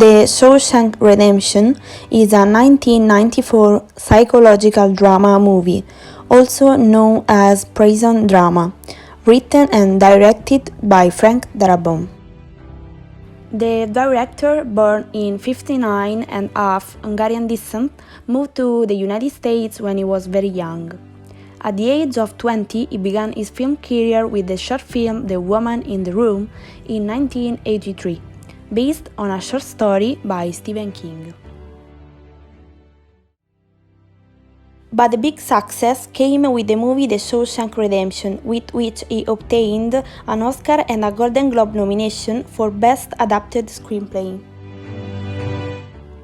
The Shawshank Redemption is a 1994 psychological drama movie, also known as prison drama, written and directed by Frank Darabont. The director, born in 1959 and of Hungarian descent, moved to the United States when he was very young. At the age of 20, he began his film career with the short film The Woman in the Room in 1983, based on a short story by Stephen King. But the big success came with the movie The Shawshank Redemption, with which he obtained an Oscar and a Golden Globe nomination for Best Adapted Screenplay.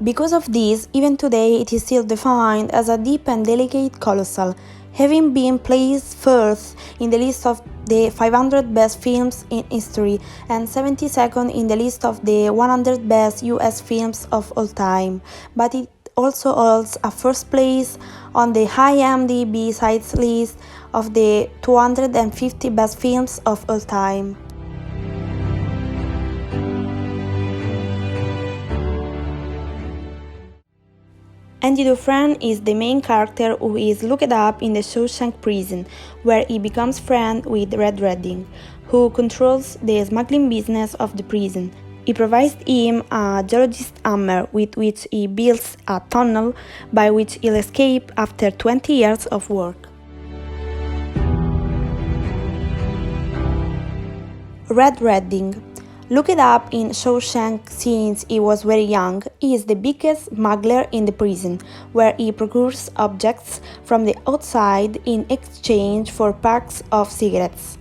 Because of this, even today it is still defined as a deep and delicate colossal, having been placed first in the list of the 500 best films in history and 72nd in the list of the 100 best US films of all time, but it also holds a first place on the IMDb sites list of the 250 best films of all time. Andy Dufresne is the main character who is locked up in the Shawshank prison, where he becomes friends with Red Redding, who controls the smuggling business of the prison. He provides him a geologist's hammer with which he builds a tunnel by which he'll escape after 20 years of work. Red Redding. Looked up in Shawshank since he was very young, he is the biggest smuggler in the prison, where he procures objects from the outside in exchange for packs of cigarettes.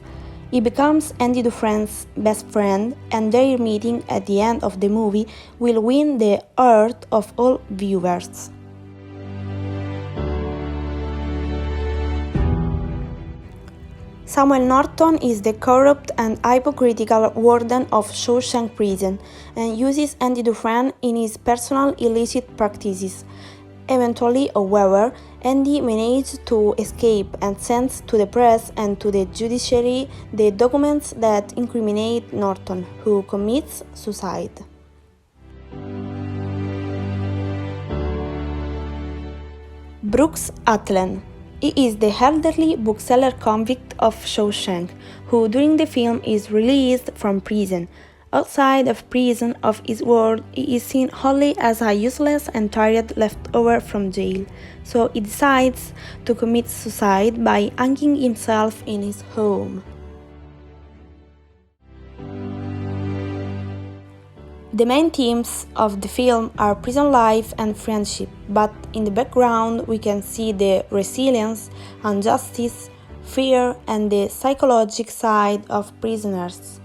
He becomes Andy Dufresne's best friend, and their meeting at the end of the movie will win the heart of all viewers. Samuel Norton is the corrupt and hypocritical warden of Shawshank Prison and uses Andy Dufresne in his personal illicit practices. Eventually, however, Andy manages to escape and sends to the press and to the judiciary the documents that incriminate Norton, who commits suicide. Brooks Atlan. He is the elderly bookseller convict of Shawshank, who during the film is released from prison. Outside of prison of his world, he is seen only as a useless and tired leftover from jail, so he decides to commit suicide by hanging himself in his home. The main themes of the film are prison life and friendship, but in the background we can see the resilience, injustice, fear, and the psychological side of prisoners.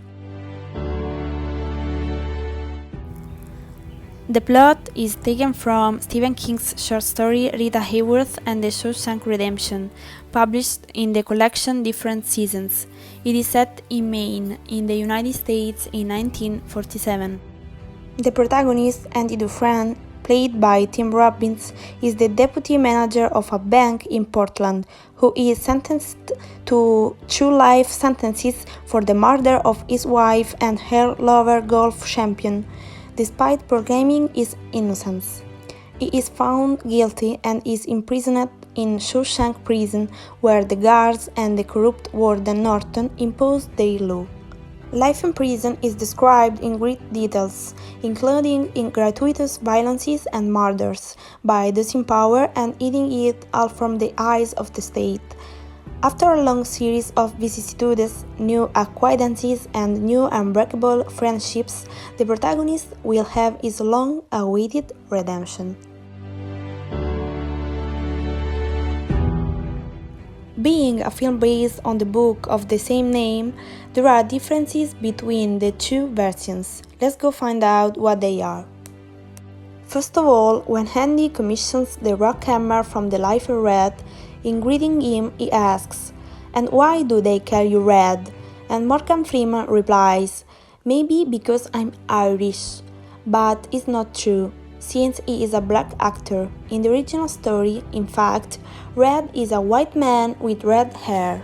The plot is taken from Stephen King's short story Rita Hayworth and the Shawshank Redemption, published in the collection Different Seasons. It is set in Maine, in the United States in 1947. The protagonist, Andy Dufresne, played by Tim Robbins, is the deputy manager of a bank in Portland, who is sentenced to 2 life sentences for the murder of his wife and her lover golf champion, despite proclaiming his innocence. He is found guilty and is imprisoned in Shawshank Prison, where the guards and the corrupt warden Norton impose their law. Life in prison is described in great details, including in gratuitous violences and murders, by losing power and eating it all from the eyes of the state. After a long series of vicissitudes, new acquaintances, and new unbreakable friendships, the protagonist will have his long-awaited redemption. Being a film based on the book of the same name, there are differences between the two versions. Let's go find out what they are. First of all, when Andy commissions the rock hammer from the lifer Red, in greeting him he asks, "And why do they call you Red?" And Morgan Freeman replies, "Maybe because I'm Irish." But it's not true, since he is a black actor. In the original story, in fact, Red is a white man with red hair.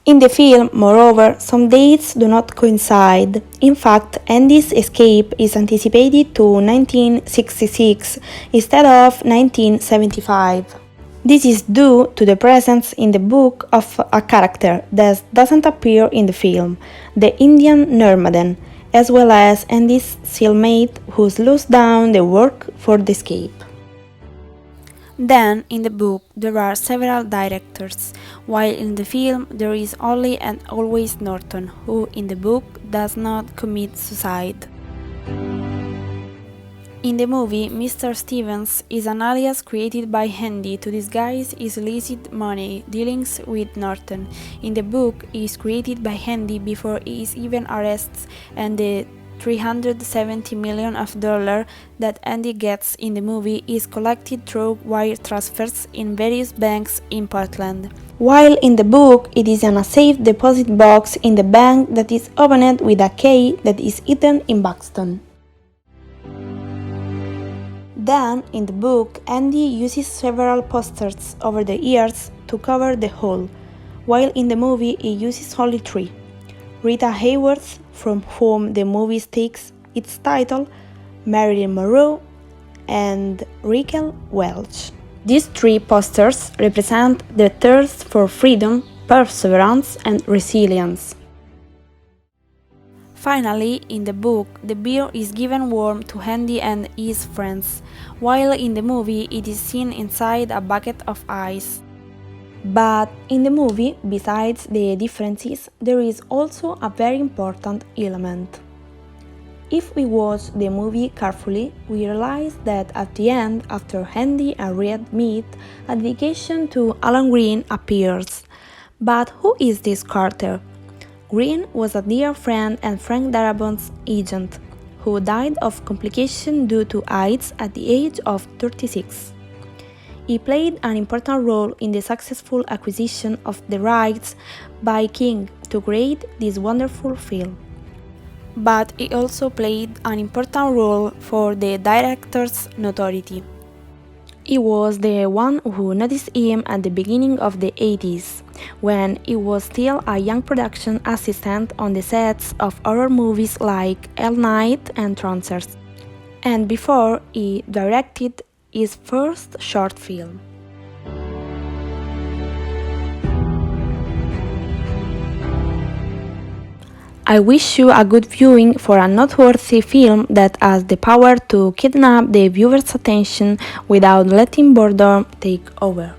In the film, moreover, some dates do not coincide. In fact, Andy's escape is anticipated to 1966 instead of 1975. This is due to the presence in the book of a character that doesn't appear in the film, the Indian Nirmaden, as well as Andy's cellmate who slows down the work for the escape. Then, in the book, there are several directors, while in the film there is only and always Norton, who in the book does not commit suicide. In the movie, Mr. Stevens is an alias created by Andy to disguise his illicit money dealings with Norton. In the book, he is created by Andy before he is even arrested, and the $370 million that Andy gets in the movie is collected through wire transfers in various banks in Portland. While in the book, it is in a safe deposit box in the bank that is opened with a key that is hidden in Buxton. Then, in the book, Andy uses several posters over the years to cover the whole, while in the movie he uses only 3. Rita Hayworth, from whom the movie takes its title, Marilyn Monroe, and Raquel Welch. These 3 posters represent the thirst for freedom, perseverance, and resilience. Finally, in the book, the beer is given warm to Andy and his friends, while in the movie it is seen inside a bucket of ice. But in the movie, besides the differences, there is also a very important element. If we watch the movie carefully, we realize that at the end, after Andy and Reed meet, a dedication to Alan Green appears. But who is this Carter? Green was a dear friend and Frank Darabont's agent, who died of complications due to AIDS at the age of 36. He played an important role in the successful acquisition of the rights by King to create this wonderful film. But he also played an important role for the director's notoriety. He was the one who noticed him at the beginning of the 80s, when he was still a young production assistant on the sets of horror movies like Hell Night and Trancers, and before he directed his first short film. I wish you a good viewing for a noteworthy film that has the power to kidnap the viewer's attention without letting boredom take over.